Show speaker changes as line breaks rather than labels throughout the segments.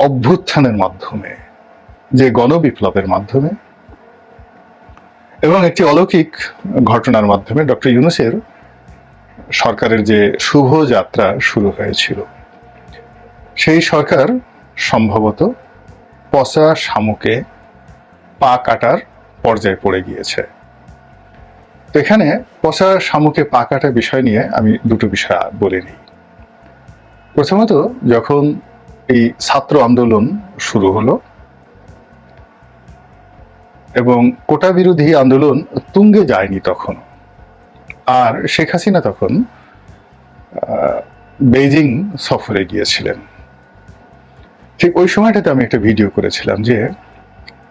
অভ্যুত্থানের মাধ্যমে, যে গণবিপ্লবের মাধ্যমে এবং একটি অলৌকিক ঘটনার মাধ্যমে ডক্টর ইউনূসের সরকারের যে শুভ যাত্রা শুরু হয়েছিল, সেই সরকার সম্ভবত পচা শামুকে পা কাটার পর্যায়ে পড়ে গিয়েছে। তো এখানে পচা শামুকে পা কাটার বিষয় নিয়ে আমি দুটো বিষয় বলে নিই। প্রথমত, যখন এই ছাত্র আন্দোলন শুরু হলো এবং কোটা বিরোধী আন্দোলন তুঙ্গে যায়নি তখন, আর শেখ হাসিনা তখন বেইজিং সফরে গিয়েছিলেন, ঠিক ওই সময়টাতে আমি একটা ভিডিও করেছিলাম যে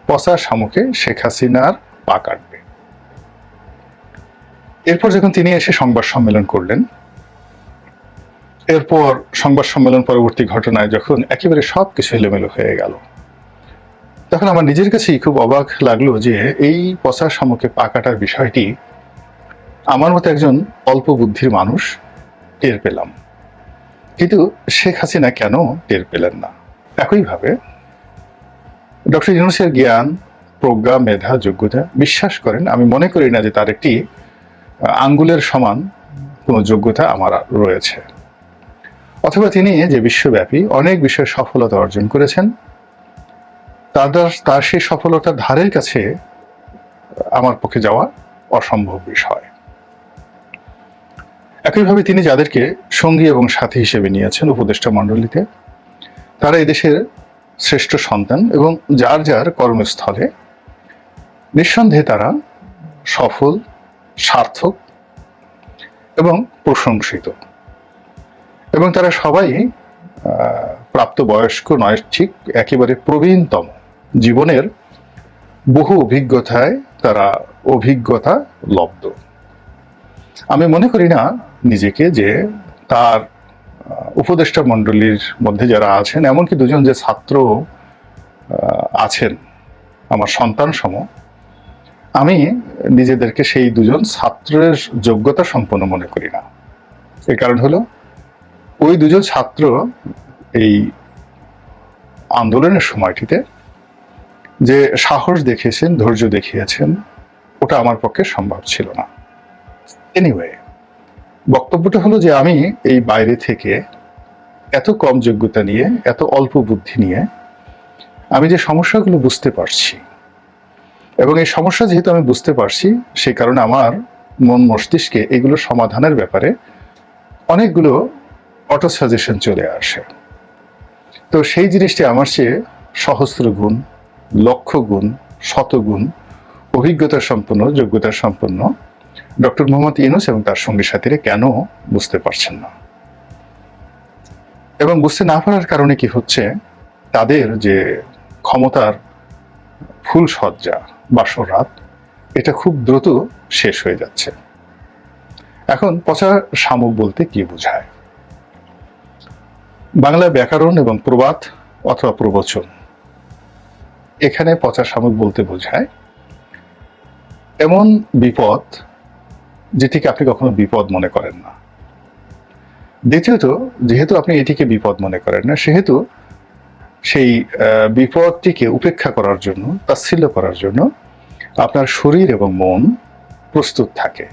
পচা শামুকে শেখ হাসিনার পা কাটবে। এরপর যখন তিনি এসে সংবাদ সম্মেলন করলেন, এরপর সংবাদ সম্মেলন পরবর্তী ঘটনায় যখন একেবারে সবকিছু এলোমেলো হয়ে গেল, তখন আমার নিজের কাছেই খুব অবাক লাগলো যে এই পচা শামুকে পা কাটার বিষয়টি আমার মতো একজন অল্প বুদ্ধির মানুষ টের পেলাম, কিন্তু শেখ হাসিনা কেন টের পেলেন না? একইভাবে ডক্টর ইউনূসের জ্ঞান, প্রজ্ঞা, মেধা, যোগ্যতা বিশ্বাস করেন, আমি মনে করি না যে তার একটি আঙ্গুলের সমান কোনো যোগ্যতা আমার রয়েছে, অথবা তিনি যে বিশ্বব্যাপী অনেক বিষয়ে সফলতা অর্জন করেছেন, তার সেই সফলতার ধারের কাছে আমার পক্ষে যাওয়া অসম্ভব বিষয়। একইভাবে তিনি যাদেরকে সঙ্গী এবং সাথী হিসেবে নিয়েছেন উপদেষ্টা মণ্ডলীতে, তারা এদেশের শ্রেষ্ঠ সন্তান এবং যার যার কর্মস্থলে নিঃসন্দেহে তারা সফল, সার্থক এবং প্রশংসিত, এবং তারা সবাই প্রাপ্তবয়স্ক নয়, ঠিক একেবারে প্রবীণতম, জীবনের বহু অভিজ্ঞতায় তারা অভিজ্ঞতা লব্ধ। আমি মনে করি না নিজেকে যে তার উপদেষ্টা মণ্ডলীর মধ্যে যারা আছেন, এমনকি দুজন যে ছাত্র আছেন আমার সন্তান সম, আমি নিজেদেরকে সেই দুজন ছাত্রের যোগ্যতা সম্পন্ন মনে করি না। এর কারণ হলো ওই দুজন ছাত্র এই আন্দোলনের সময়টিতে যে সাহস দেখিয়েছেন, ধৈর্য দেখিয়েছেন, ওটা আমার পক্ষে সম্ভব ছিল না। এনিওয়ে, বক্তব্যটা হলো যে আমি এই বাইরে থেকে এত কম যোগ্যতা নিয়ে, এত অল্প বুদ্ধি নিয়ে আমি যে সমস্যাগুলো বুঝতে পারছি, এবং এই সমস্যা যেহেতু আমি বুঝতে পারছি, সেই কারণে আমার মন মস্তিষ্কে এগুলো সমাধানের ব্যাপারে অনেকগুলো অটো সাজেশন চলে আসে। তো সেই জিনিসটি আমার চেয়ে সহস্র গুণ, লক্ষ গুণ, শতগুণ অভিজ্ঞতা সম্পন্ন, যোগ্যতা সম্পন্ন ডক্টর মোহাম্মদ ইউনূস এবং তার সঙ্গী সাথীরা কেন বুঝতে পারছেন না? এবং বুঝতে না পারার কারণে কি হচ্ছে, তাদের যে ক্ষমতার ফুলসজ্জা, বাসরাত, এটা খুব দ্রুত শেষ হয়ে যাচ্ছে। এখন পচা শামুক বলতে কি বোঝায়? বাংলা ব্যাকরণ এবং প্রবাদ অথবা প্রবচন, এখানে পচা শামুক বলতে বোঝায় এমন বিপদ যেটিকে আপনি কখনো বিপদ মনে করেন না। দ্বিতীয়ত, যেহেতু আপনি এটিকে বিপদ মনে করেন না, সেহেতু সেই বিপদটিকে উপেক্ষা করার জন্য, তাচ্ছিল্য করার জন্য আপনার শরীর এবং মন প্রস্তুত থাকে,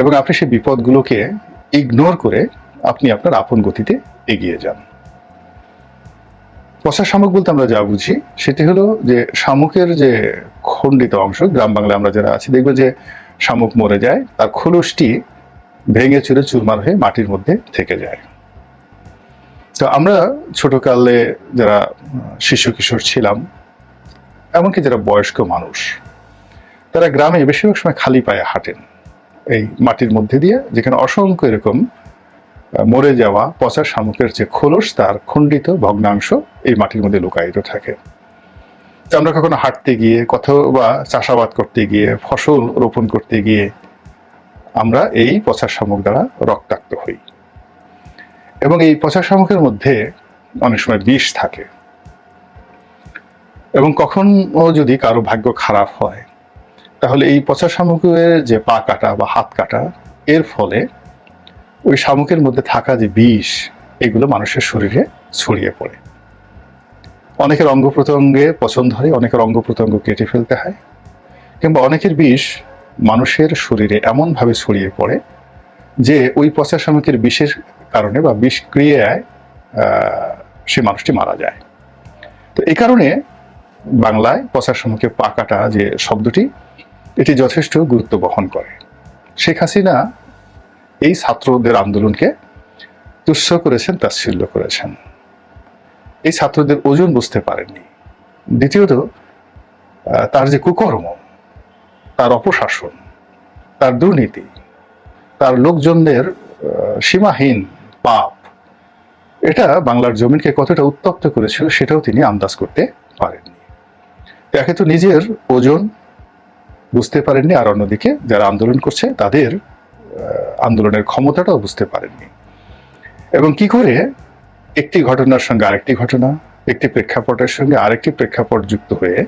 এবং আপনি সেই বিপদগুলোকে ইগনোর করে আপনি আপনার আপন গতিতে এগিয়ে যান। পচা শামুক বলতে আমরা যা বুঝি সেটি হলো যে শামুকের যে খণ্ডিত অংশ, গ্রাম বাংলায় আমরা যারা আছি দেখবো যে শামুক মরে যায়, তার খোলসটি ভেঙে চুরে চুরমার হয়ে মাটির মধ্যে থেকে যায়। তো আমরা ছোটকালে যারা শিশু কিশোর ছিলাম, এমনকি যারা বয়স্ক মানুষ, তারা গ্রামে বেশিরভাগ সময় খালি পায়ে হাঁটেন এই মাটির মধ্যে দিয়ে, যেখানে অসংখ্য এরকম মরে যাওয়া পচা শামুকের যে খোলস, তার খণ্ডিত ভগ্নাংশ এই মাটির মধ্যে লুকায়িত থাকে। আমরা কখনো হাঁটতে গিয়ে, অথবা চাষাবাদ করতে গিয়ে, ফসল রোপণ করতে গিয়ে আমরা এই পচা শামুক দ্বারা রক্তাক্ত হই, এবং এই পচা শামুকের মধ্যে অনেক সময় বিষ থাকে, এবং কখনো যদি কারো ভাগ্য খারাপ হয়, তাহলে এই পচা শামুকের যে পা কাটা বা হাত কাটা, এর ফলে ওই শামুকের মধ্যে থাকা যে বিষ, এগুলো মানুষের শরীরে ছড়িয়ে পড়ে। অনেকের অঙ্গ প্রত্যঙ্গে পছন্দ হয়, অনেকের অঙ্গ প্রত্যঙ্গ কেটে ফেলতে হয়, কিংবা অনেকের বিষ মানুষের শরীরে এমনভাবে ছড়িয়ে পড়ে যে ওই পচা শামুকের বিষের কারণে বা বিষক্রিয়ায় সে মানুষটি মারা যায়। তো এই কারণে বাংলায় পচা শামুকে পাকাটা যে শব্দটি, এটি যথেষ্ট গুরুত্ব বহন করে। শেখ হাসিনা এই ছাত্রদের আন্দোলনকে তুচ্ছ করেছেন, তাচ্ছিল্য করেছেন। এই ছাত্রদের ওজন বুঝতে পারেননি। দ্বিতীয়ত, তার যে কুকর্ম, তার অপশাসন, তার দুর্নীতি, তার লোকজনদের সীমাহীন পাপ, এটা বাংলার জমিনকে কতটা উত্তপ্ত করেছিল সেটাও তিনি আন্দাজ করতে পারেননি। একে তো নিজের ওজন বুঝতে পারেননি, আর অন্যদিকে যারা আন্দোলন করছে তাদের আন্দোলনের ক্ষমতাটাও বুঝতে পারেননি। এবং কি করে একটি ঘটনার সঙ্গে আরেকটি ঘটনা, একটি প্রেক্ষাপটের সঙ্গে আরেকটি প্রেক্ষাপট যুক্ত হয়ে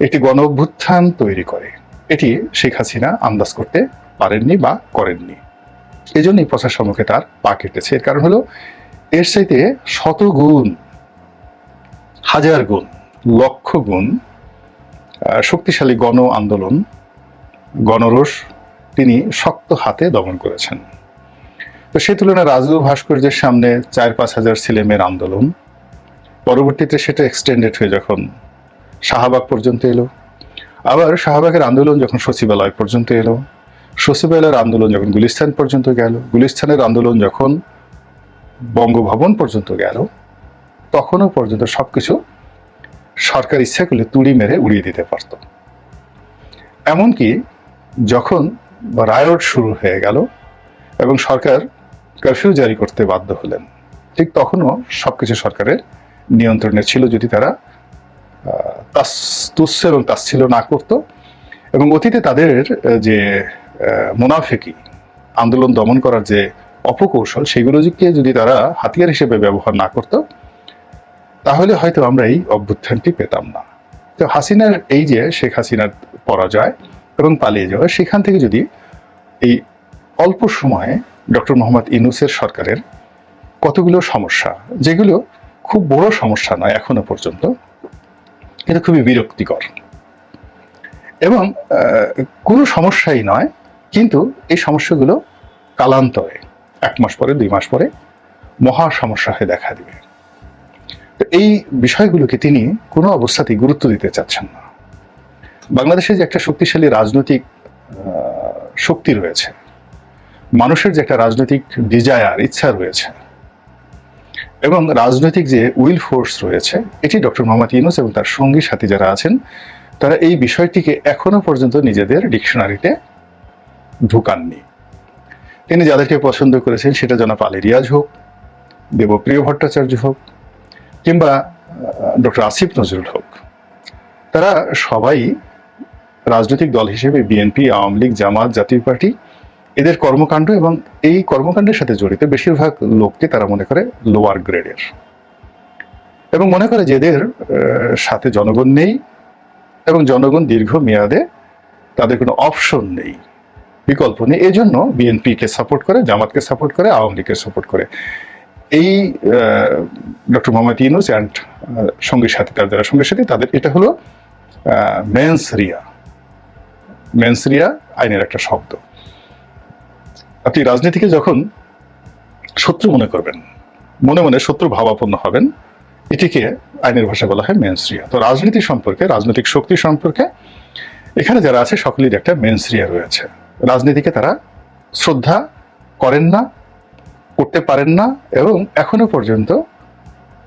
একটি গণ অভ্যুত্থান তৈরি করে, এটি শেখ হাসিনা আন্দাজ করতে পারেননি বা করেননি। এই জন্যই পচা শামুকে তার পা কেটেছে। এর কারণ হলো এর চাইতে শত গুণ, হাজার গুণ, লক্ষ গুণ শক্তিশালী গণ আন্দোলন, গণরোষ তিনি শক্ত হাতে দমন করেছেন। তো সেই তুলনায় রাজু ভাস্কর্যের সামনে 4-5 হাজার ছেলেমেয়ের আন্দোলন, পরবর্তীতে সেটা এক্সটেন্ডেড হয়ে যখন শাহবাগ পর্যন্ত এলো, আবার শাহবাগের আন্দোলন যখন সচিবালয় পর্যন্ত এলো, সচিবালয়ের আন্দোলন যখন গুলিস্তান পর্যন্ত গেল, গুলিস্তানের আন্দোলন যখন বঙ্গভবন পর্যন্ত গেল, তখনও পর্যন্ত সবকিছু সরকার ইচ্ছা করলে তুড়ি মেরে উড়িয়ে দিতে পারত। এমনকি যখন রায়ট শুরু হয়ে গেল এবং সরকার কারফিউ জারি করতে বাধ্য হলেন, ঠিক তখনও সবকিছু সরকারের নিয়ন্ত্রণে ছিল, যদি তারা তুচ্ছ এবং তাচ্ছিল্য না করত এবং অতীতে তাদের যে মুনাফিকি, আন্দোলন দমন করার যে অপকৌশল, সেগুলোকে যদি তারা হাতিয়ার হিসেবে ব্যবহার না করত, তাহলে হয়তো আমরা এই অভ্যুত্থানটি পেতাম না। তো হাসিনার এই যে শেখ হাসিনার পরাজয় এবং পালিয়ে যাওয়া, সেখান থেকে যদি এই অল্প সময়ে ডক্টর মোহাম্মদ ইউনূসের সরকারের কতগুলো সমস্যা, যেগুলো খুব বড় সমস্যা নয় এখনো পর্যন্ত, কিন্তু খুবই বিরক্তিকর এবং কোনো সমস্যাই নয়, কিন্তু এই সমস্যাগুলো কালান্তরে 1 মাস পরে 2 মাস পরে মহা সমস্যা হয়ে দেখা দিবে। তো এই বিষয়গুলোকে তিনি কোনো অবস্থাতেই গুরুত্ব দিতে চাচ্ছেন না। বাংলাদেশে যে একটা শক্তিশালী রাজনৈতিক শক্তি রয়েছে, মানুষের যে একটা রাজনৈতিক ডিজায়ার, ইচ্ছা রয়েছে, এবং রাজনৈতিক যে উইল ফোর্স রয়েছে, এটি ডক্টর মোহাম্মদ ইউনূস এবং তার সঙ্গী সাথী যারা আছেন, তারা এই বিষয়টিকে এখনো পর্যন্ত নিজেদের ডিকশনারিতে ঢুকাননি। তিনি যাদেরকে পছন্দ করেছেন, সেটা জনাব আলী রিয়াজ হোক, দেবপ্রিয় ভট্টাচার্য হোক, কিংবা ডক্টর আসিফ নজরুল হোক, তারা সবাই রাজনৈতিক দল হিসেবে বিএনপি, আওয়ামী লীগ, জামাত, জাতীয় পার্টি, এদের কর্মকাণ্ড এবং এই কর্মকাণ্ডের সাথে জড়িত বেশিরভাগ লোককে তারা মনে করে লোয়ার গ্রেডের, এবং মনে করে যে এদের সাথে জনগণ নেই এবং জনগণ দীর্ঘ মেয়াদে তাদের কোনো অপশন নেই, বিকল্প নেই। এই জন্য বিএনপিকে সাপোর্ট করে, জামাতকে সাপোর্ট করে, আওয়ামী লীগকে সাপোর্ট করে। এই ডক্টর মোহাম্মদ ইউনূস অ্যান্ড সঙ্গী সাথী, তার যারা সঙ্গী সাথী, তাদের এটা হলো মেন্সরিয়া। মেন্সরিয়া আইনের একটা শব্দ। আপনি রাজনীতিকে যখন শত্রু মনে করবেন, মনে মনে শত্রু ভাবাপন্ন হবেন, এটিকে আইনের ভাষা বলা হয় মেন্সরিয়া। তো রাজনীতি সম্পর্কে, রাজনৈতিক শক্তি সম্পর্কে এখানে যারা আছে সকলের একটা মেন্সরিয়া রয়েছে। রাজনীতিকে তারা শ্রদ্ধা করেন না, করতে পারেন না, এবং এখনো পর্যন্ত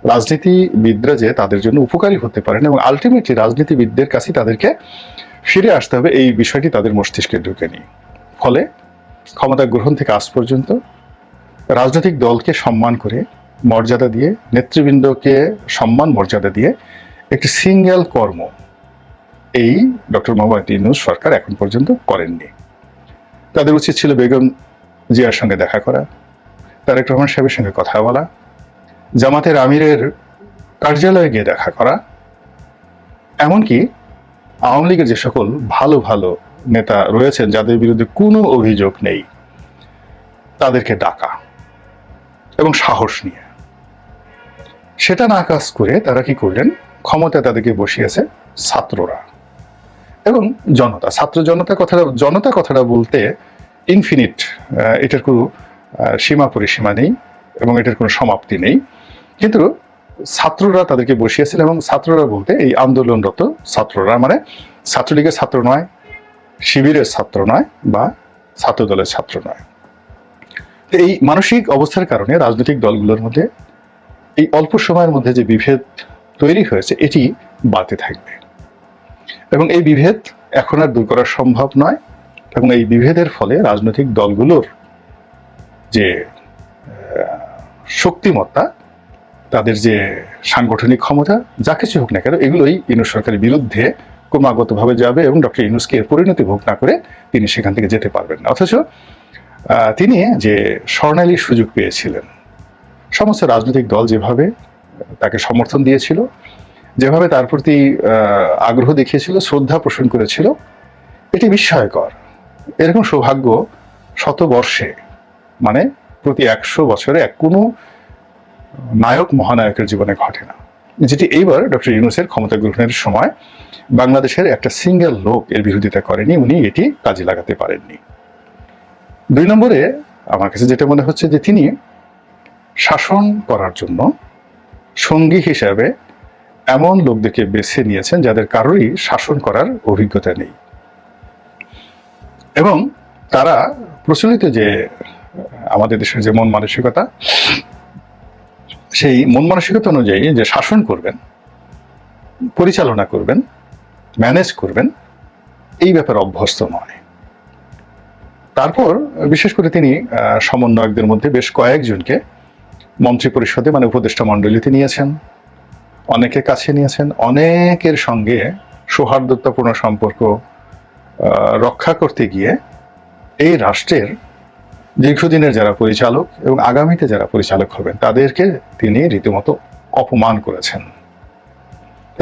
রাজনীতিবিদরা যে তাদের জন্য উপকারী হতে পারেন এবং আলটিমেটলি রাজনীতিবিদদের কাছে তাদেরকে ফিরে আসতে হবে, এই বিষয়টি তাদের মস্তিষ্কে ঢুকেনি। ফলে ক্ষমতা গ্রহণ থেকে আজ পর্যন্ত রাজনৈতিক দলকে সম্মান করে, মর্যাদা দিয়ে, নেতৃবৃন্দকে সম্মান মর্যাদা দিয়ে একটি সিঙ্গেল কর্ম এই ডক্টর মোহাম্মদ ইউনূস সরকার এখন পর্যন্ত করেননি। তাদের উচিত ছিল বেগম জিয়ার সঙ্গে দেখা করা, তারেক রহমান সাহেবের সঙ্গে কথা বলা, জামাতের আমিরের কার্যালয়ে গিয়ে দেখা করা, এমনকি আওয়ামী লীগের যে সকল ভালো ভালো নেতা রয়েছেন যাদের বিরুদ্ধে কোনো অভিযোগ নেই, তাদেরকে ডাকা এবং সাহস নিয়ে। সেটা না কাজ করে তারা কি করলেন, ক্ষমতায় তাদেরকে বসিয়েছে ছাত্ররা এবং জনতা। জনতা কথাটা বলতে ইনফিনিট, এটার কোনো সীমা পরিসীমা নেই এবং এটার কোনো সমাপ্তি নেই। কিন্তু ছাত্ররা তাদেরকে বসিয়েছিল, এবং ছাত্ররা বলতে এই আন্দোলনরত ছাত্ররা, মানে ছাত্রলীগের ছাত্র নয়, শিবিরের ছাত্র নয়, বা ছাত্রদলের ছাত্র নয়। এই মানসিক অবস্থার কারণে রাজনৈতিক দলগুলোর মধ্যে এই অল্প সময়ের মধ্যে যে বিভেদ তৈরি হয়েছে এটি বাড়তে থাকবে, এবং এই বিভেদ এখন আর দূর করা সম্ভব নয়। এবং এই বিভেদের ফলে রাজনৈতিক দলগুলোর যে শক্তিমত্তা, তাদের যে সাংগঠনিক ক্ষমতা, যা কিছু হোক না কেন, এগুলোই ইউনূস সরকারের বিরুদ্ধে ক্রমাগতভাবে যাবে, এবং ডক্টর ইউনূসকে এর পরিণতি ভোগ না করে তিনি সেখান থেকে যেতে পারবেন না। অথচ তিনি যে স্বর্ণালী সুযোগ পেয়েছিলেন, সমস্ত রাজনৈতিক দল যেভাবে তাকে সমর্থন দিয়েছিল, যেভাবে তার প্রতি আগ্রহ দেখিয়েছিল, শ্রদ্ধা পোষণ করেছিল, এটি বিস্ময়কর। এরকম সৌভাগ্য শতবর্ষে, মানে প্রতি 100 বছরে কোনো নায়ক মহানায়কের জীবনে ঘটে না, যেটি এইবার ডক্টর ইউনূসের ক্ষমতা গ্রহণের সময় বাংলাদেশের একটা সিঙ্গেল লোক এর বিরোধিতা করেনি, উনি এটি কাজে লাগাতে পারেননি। 2 নম্বরে আমার কাছে যেটা মনে হচ্ছে যে তিনি শাসন করার জন্য সঙ্গী হিসাবে এমন লোকদেরকে বেছে নিয়েছেন যাদের কারোরই শাসন করার অভিজ্ঞতা নেই, এবং তারা প্রচলিত যে আমাদের দেশের যে মন মানসিকতা, সেই মন মানসিকতা অনুযায়ী যে শাসন করবেন, পরিচালনা করবেন, ম্যানেজ করবেন, এই ব্যাপারে অভ্যস্ত নয়। তারপর বিশেষ করে তিনি সমন্বয়কদের মধ্যে বেশ কয়েকজনকে মন্ত্রী পরিষদে, মানে উপদেষ্টা মণ্ডলীতে নিয়েছেন, অনেকের কাছে নিয়েছেন, অনেকের সঙ্গে সৌহার্দ্যতাপূর্ণ সম্পর্ক রক্ষা করতে গিয়ে এই রাষ্ট্রের দীর্ঘদিনের যারা পরিচালক এবং আগামীতে যারা পরিচালক হবেন তাদেরকে তিনি রীতিমতো অপমান করেছেন,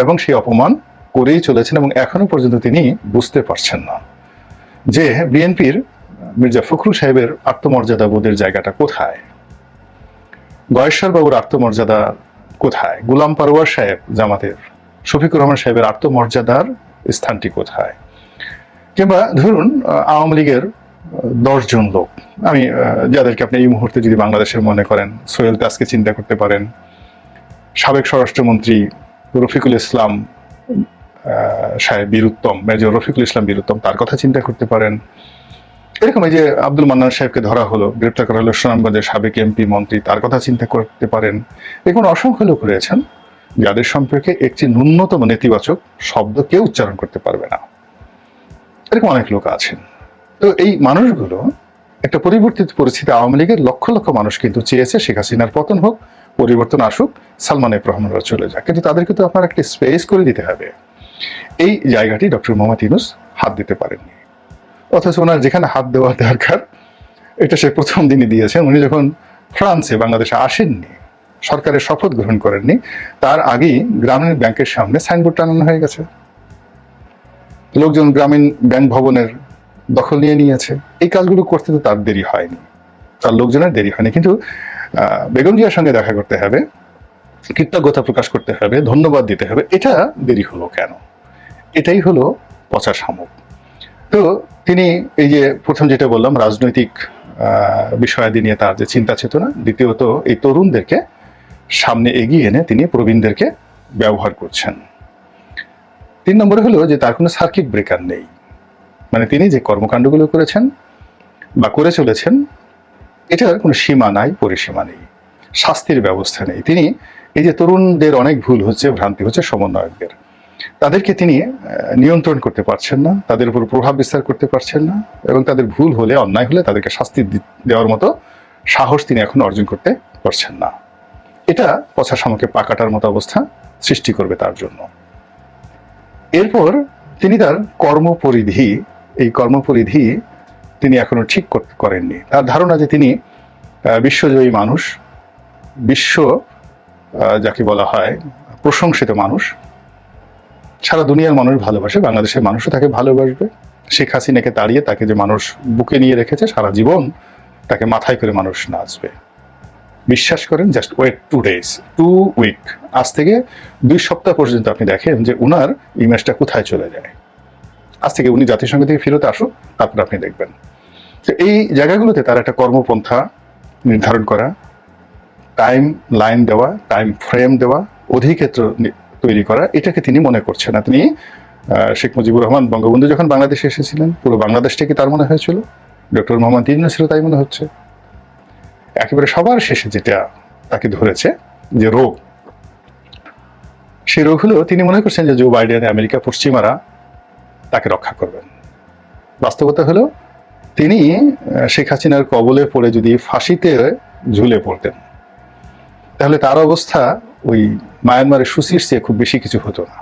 এবং সেই অপমান করেই চলেছেন। এবং এখনো পর্যন্ত তিনি বুঝতে পারছেন না যে বিএনপির মির্জা ফখরুল সাহেবের আত্মমর্যাদা বোধের জায়গাটা কোথায়, গয়েশ্বর বাবুর আত্মমর্যাদা কোথায়, গোলাম পারওয়ার সাহেব জামাতের, শফিকুর রহমান সাহেবের আত্মমর্যাদার স্থানটি কোথায়, কিংবা ধরুন আওয়ামী লীগের 10 জন লোক, আমি যাদেরকে আপনি এই মুহূর্তে যদি বাংলাদেশের মনে করেন, সোহেল তাজকে চিন্তা করতে পারেন, সাবেক স্বরাষ্ট্রমন্ত্রী রফিকুল ইসলাম সাহেব বীরুত্তম, মেজর রফিকুল ইসলাম বীরুত্তম, তার কথা চিন্তা করতে পারেন। এরকম এই যে আব্দুল মান্নান সাহেবকে ধরা হলো, গ্রেপ্তার করা হলো, সুনামগঞ্জের সাবেক এমপি মন্ত্রী, তার কথা চিন্তা করতে পারেন। এরকম অসংখ্য লোক রয়েছেন যাদের সম্পর্কে একটি ন্যূনতম নেতিবাচক শব্দ কেউ উচ্চারণ করতে পারবে না, এরকম অনেক লোক আছেন। তো এই মানুষগুলো একটা পরিবর্তিত পরিস্থিতি, আওয়ামী লীগের লক্ষ লক্ষ মানুষ কিন্তু চেয়েছে শেখ হাসিনার পতন হোক, পরিবর্তন আসুক, সালমান এফ রহমানরা চলে যাক, কিন্তু তাদেরকে তো আপনার একটা স্পেস করে দিতে হবে। এই জায়গাটি ডক্টর মোহাম্মদ ইউনূস হাত দিতে পারেননি, অথচ ওনার যেখানে হাত দেওয়া দরকার এটা সে প্রথম দিনই দিয়েছেন। উনি যখন ফ্রান্সে বাংলাদেশে আসেননি, সরকারের শপথ গ্রহণ করেননি, তার আগেই গ্রামীণ ব্যাংকের সামনে সাইনবোর্ড টানানো হয়ে গেছে, লোকজন গ্রামীণ ব্যাংক ভবনের দখল নিয়ে নিয়েছে। এই কাজগুলো করতে তো তার দেরি হয়নি, তার লোকজনের দেরি হয়নি, কিন্তু বেগম জিয়ার সঙ্গে দেখা করতে হবে, কৃতজ্ঞতা প্রকাশ করতে হবে, ধন্যবাদ দিতে হবে, এটা দেরি হলো কেন? এটাই হলো পচা শামুক। তো তিনি এই যে প্রথম যেটা বললাম, রাজনৈতিক বিষয়াদি নিয়ে তার যে চিন্তা চেতনা, দ্বিতীয়ত এই তরুণদেরকে সামনে এগিয়ে এনে তিনি প্রবীণদেরকে ব্যবহার করছেন। 3 নম্বরে হলো যে তার কোনো সার্কিট ব্রেকার নেই, মানে তিনি যে কর্মকাণ্ডগুলো করেছেন বা করে চলেছেন এটার কোনো সীমা নাই, পরিসীমা নেই, শাস্তির ব্যবস্থা নেই। তিনি এই যে তরুণদের অনেক ভুল হচ্ছে, ভ্রান্তি হচ্ছে, সমন্বয়কদের, তাদেরকে তিনি নিয়ন্ত্রণ করতে পারছেন না, তাদের উপর প্রভাব বিস্তার করতে পারছেন না, এবং তাদের ভুল হলে, অন্যায় হলে তাদেরকে শাস্তি দেওয়ার মতো সাহস তিনি এখন অর্জন করতে পারছেন না। এটা পচা শামুকে পাকাটার মতো অবস্থা সৃষ্টি করবে তার জন্য। এরপর তিনি তার কর্মপরিধি, এই কর্মপরিধি তিনি এখনো ঠিক করেননি। তার ধারণা যে তিনি বিশ্বজয়ী মানুষ, বিশ্ব যাকে বলা হয় প্রশংসিত মানুষ, সারা দুনিয়ার মানুষ ভালোবাসে, বাংলাদেশের মানুষও তাকে ভালোবাসবে। শেখ হাসিনাকে তাড়িয়ে তাকে যে মানুষ বুকে নিয়ে রেখেছে, সারা জীবন তাকে মাথায় করে মানুষ নাচবে। বিশ্বাস করেন জাস্ট ওয়েট 2 days, 2 week, আজ থেকে 2 সপ্তাহ পর্যন্ত আপনি দেখেন যে উনার ইমেজটা কোথায় চলে যায়। আজ থেকে উনি জাতিসংঘ থেকে ফেরত আসুক, তারপর আপনি দেখবেন। তো এই জায়গাগুলোতে তার একটা কর্মপন্থা নির্ধারণ করা, টাইম লাইন দেওয়া, টাইম ফ্রেম দেওয়া, অধিক্ষেত্র তৈরি করা, এটাকে তিনি মনে করছেন না। তিনি শেখ মুজিবুর রহমান বঙ্গবন্ধু যখন বাংলাদেশে এসেছিলেন, পুরো বাংলাদেশটাকে তার মনে হয়েছিল, ডক্টর মোহাম্মদ ইউনূসেরও তাই মনে হচ্ছে। একেবারে সবার শেষে যেটা তাকে ধরেছে যে রোগ, সেই রোগ হলো তিনি মনে করছেন যে জো বাইডেন, আমেরিকা, পশ্চিমারা তাকে রক্ষা করবেন। বাস্তবতা হলো তিনি শেখ হাসিনার কবলে পড়ে যদি ফাঁসিতে ঝুলে পড়তেন, তাহলে তার অবস্থা ওই মায়ানমারের সুচির চেয়ে খুব বেশি কিছু হতো না।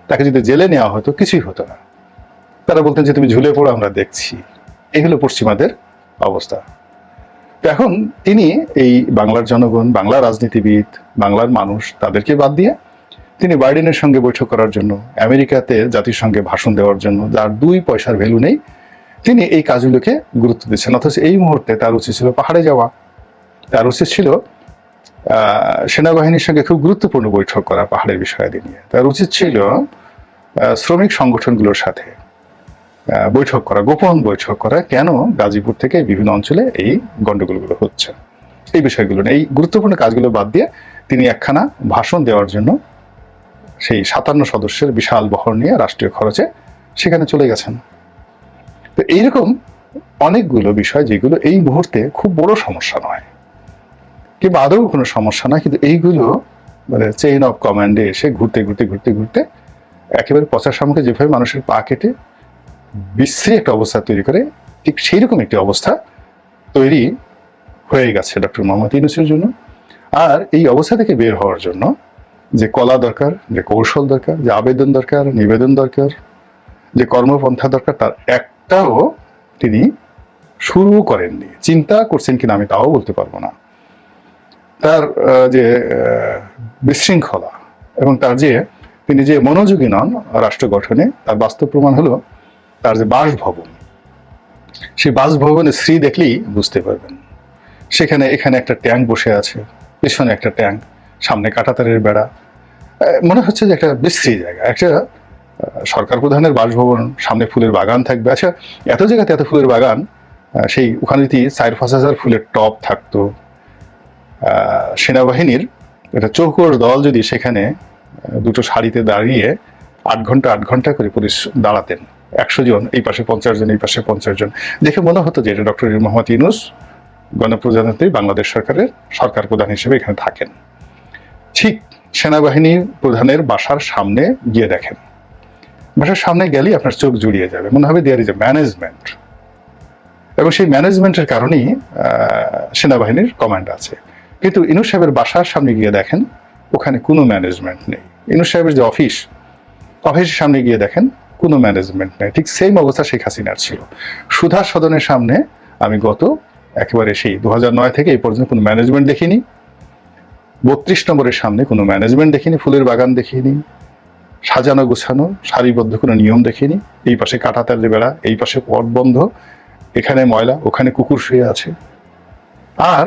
তাকে যদি জেলে নেওয়া হতো, কিছুই হতো না। তারা বলতেন যে তুমি ঝুলে পড়ো, আমরা দেখছি। এই হলো পশ্চিমাদের অবস্থা। এখন তিনি এই বাংলার জনগণ, বাংলার রাজনীতিবিদ, বাংলার মানুষ, তাদেরকে বাদ দিয়ে তিনি বাইডেনের সঙ্গে বৈঠক করার জন্য, আমেরিকাতে জাতিসংঘে ভাষণ দেওয়ার জন্য, যার 2 পয়সার ভ্যালু নেই, তিনি এই কাজগুলোকে গুরুত্ব দিচ্ছেন। অথচ এই মুহূর্তে তার উচিত ছিল পাহাড়ে যাওয়া, তার উচিত ছিল সেনাবাহিনীর সঙ্গে খুব গুরুত্বপূর্ণ বৈঠক করা পাহাড়ের বিষয়াদি নিয়ে। তার উচিত ছিল শ্রমিক সংগঠনগুলোর সাথে বৈঠক করা, গোপন বৈঠক করা, কেন গাজীপুর থেকে বিভিন্ন অঞ্চলে এই গন্ডগোলগুলো হচ্ছে, এই বিষয়গুলো নিয়ে। এই গুরুত্বপূর্ণ কাজগুলো বাদ দিয়ে তিনি একখানা ভাষণ দেওয়ার জন্য সেই 57 সদস্যের বিশাল বহর নিয়ে রাষ্ট্রীয় খরচে সেখানে চলে গেছেন। তো এইরকম অনেকগুলো বিষয় যেগুলো এই মুহূর্তে খুব বড় সমস্যা নয়, কিংবা আদৌ কোনো সমস্যা নয়, কিন্তু এইগুলো মানে চেইন অফ কমান্ডে এসে ঘুরতে ঘুরতে ঘুরতে ঘুরতে একেবারে পচার সামুখে যেভাবে মানুষের পা কেটে বিশ্রী একটা অবস্থা তৈরি করে, ঠিক সেই রকম একটি অবস্থা তৈরি হয়ে গেছে ডক্টর মোহাম্মদ ইউনূসের জন্য। আর এই অবস্থা থেকে বের হওয়ার জন্য যে কলা দরকার, যে কৌশল দরকার, যে আবেদন দরকার, নিবেদন দরকার, যে কর্মপন্থা দরকার, তার একটাও তিনি শুরু করেননি। চিন্তা করছেন কিনা আমি তাও বলতে পারবো না। তার যে বিশৃঙ্খলা এবং তার যে তিনি যে মনোযোগী নন রাষ্ট্র গঠনে, তার বাস্তব প্রমাণ হলো তার যে বাসভবন, সেই বাসভবনের শ্রী দেখলেই বুঝতে পারবেন। সেখানে এখানে একটা ট্যাঙ্ক বসে আছে, পেছনে একটা ট্যাঙ্ক, সামনে কাঁটাতারের বেড়া। মনে হচ্ছে যে একটা বিশ্রী জায়গা, একটা সরকার প্রধানের বাসভবন, সামনে ফুলের বাগান থাকবে। আচ্ছা, এত জায়গাতে এত ফুলের বাগান, সেই ওখানে যদি 4-5 হাজার ফুলের টব থাকতো, সেনাবাহিনীর একটা চৌকোর দল যদি সেখানে দুটো সারিতে দাঁড়িয়ে 8 ঘন্টা 8 ঘন্টা করে পুলিশ দাঁড়াতেন, 100 জন, এই পাশে 50 জন, এই পাশে 50 জন, দেখে মনে হতো যে এটা ডক্টর মোহাম্মদ ইউনূস গণপ্রজাতন্ত্রী বাংলাদেশ সরকারের সরকার প্রধান হিসেবে এখানে থাকেন। ঠিক সেনাবাহিনীর প্রধানের বাসার সামনে গিয়ে দেখেন, বাসার সামনে গেলেই আপনার চোখ জুড়িয়ে যাবে, মনে হবে দেয়ার ইজ এ ম্যানেজমেন্ট। এবং সেই ম্যানেজমেন্টের কারণেই সেনাবাহিনীর কমান্ড আছে। কিন্তু ইউনূস সাহেবের বাসার সামনে গিয়ে দেখেন ওখানে কোনো ম্যানেজমেন্ট নেই। ইউনূস সাহেবের যে অফিসের সামনে গিয়ে দেখেন কোনো ম্যানেজমেন্ট নেই। ঠিক সেম অবস্থা শেখ হাসিনার ছিল। সুধা সদনের সামনে আমি গত একেবারে সেই 2009 থেকে এই পর্যন্ত কোনো ম্যানেজমেন্ট দেখিনি। 32 নম্বরের সামনে কোনো ম্যানেজমেন্ট দেখিনি, ফুলের বাগান দেখিনি, সাজানো গোছানো সারিবদ্ধ কোনো নিয়ম দেখিনি। এই পাশে কাঁটাতারের বেড়া, এই পাশে পথ বন্ধ, এখানে ময়লা, ওখানে কুকুর শুয়ে আছে, আর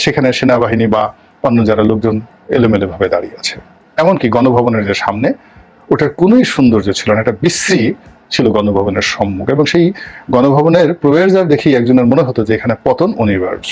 সেখানে সেনাবাহিনী বা অন্য যারা লোকজন এলোমেলো ভাবে দাঁড়িয়ে আছে। এমনকি গণভবনের যে সামনে, ওটার কোনোই সৌন্দর্য ছিল না, একটা বিশ্রী ছিল গণভবনের সম্মুখ। এবং সেই গণভবনের প্রবেশদ্বার দেখেই একজনের মনে হতো যে এখানে পতন অনিবার্য।